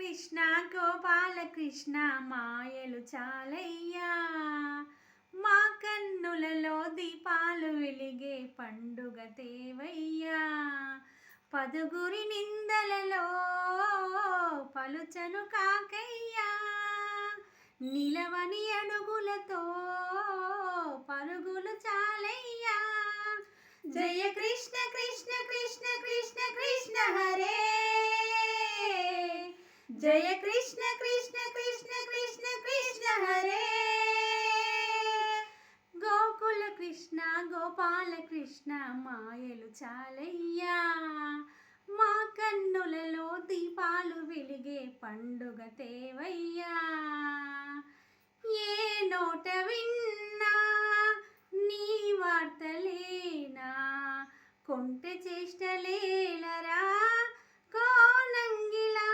కృష్ణ గోపాల కృష్ణ మాయలు చాలయ్యా, మా కన్నులలో దీపాలు వెలిగే పండుగ తేవయ్యా. పదుగురి నిందలలో పలుచను కాకయ్యా, నిలవని అడుగులతో పరుగులు చాలయ్యా. జయ కృష్ణ కృష్ణ కృష్ణ కృష్ణ కృష్ణ హరే, జయ కృష్ణ కృష్ణ కృష్ణ కృష్ణ కృష్ణ హరే. గోకుల కృష్ణ గోపాల కృష్ణ మాయలు చాలయ్యా, మా కన్నులలో దీపాలు వెలిగే పండుగ తేవయ్యా. ఏ నోట విన్నా నీ వార్తలేనా, కొంటె చేష్టలేలరా కోనంగిలా.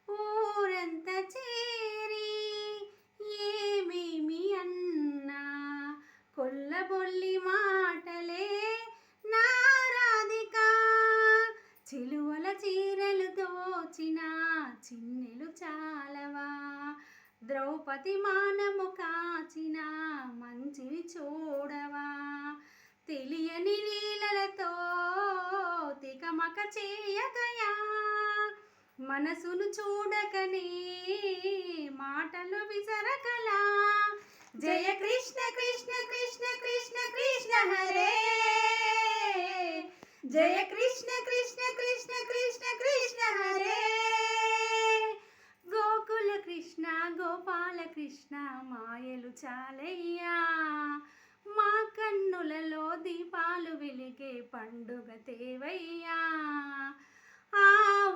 ఊరంతా చేరి ఏమేమి అన్నా, కొల్లబొల్లి మాటలే నారాధిక. చిలువల చీరలు దోచిన చిన్నెలు చాలవా, ద్రౌపది మానము కాచిన మంచిని చూడవా. తెలియని లీలలతో తికమక చేయకయా, మనసును చూడకనే మాటలు విసరకలా. జయ కృష్ణ కృష్ణ కృష్ణ కృష్ణ కృష్ణ హరే, జయ కృష్ణ కృష్ణ కృష్ణ కృష్ణ కృష్ణ హరే. గోకుల కృష్ణ గోపాల కృష్ణ మాయలు చాలయ్యా, మా కన్నులలో దీపాలు వెలిగే పండుగ తేవయ్యా. ఆ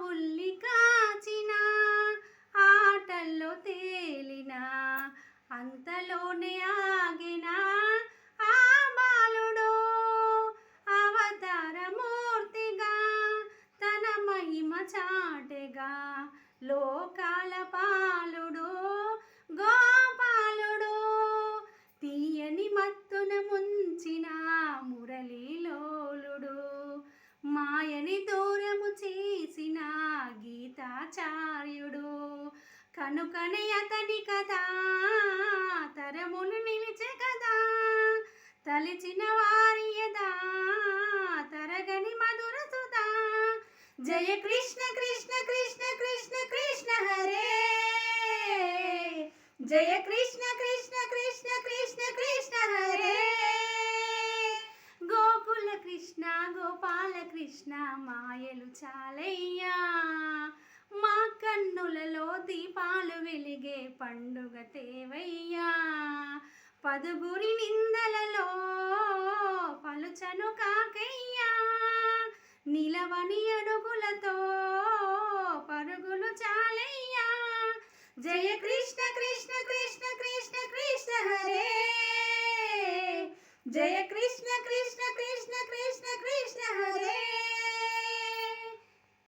ఉల్లి కాచిన ఆటల్లో తేలిన అంతలోనే ఆగిన ఆ బాలుడు, అవతారమూర్తిగా తన మహిమ చాటెగా లోకాల పాలుడు గోపాలుడు. తీయని మత్తున ముంచిన మురళీలోలుడు, మాయని దూరము చేసిన గీతాచార్యుడు. కనుకనే అతని కదా తరములు నిలిచే కదా, తలిచిన వారి యదా తరగని మధుర సుధా. జయ కృష్ణ కృష్ణ కృష్ణ కృష్ణ కృష్ణ హరే, జయ కృష్ణ కృష్ణ కృష్ణ కృష్ణ కృష్ణ హరే. గోకుల కృష్ణ గోపాల కృష్ణ మాయలు చాలయ్యా, మా కన్నులలో దీపాలు వెలిగే పండుగ తేవయ్యా. పదుగురి నిందలలో పలుచను కాకయ్యా, నిలవని అడుగులతో పరుగులు చాలయ్యా. జయ కృష్ణ కృష్ణ కృష్ణ కృష్ణ కృష్ణ హరే, జయ కృష్ణ కృష్ణ కృష్ణ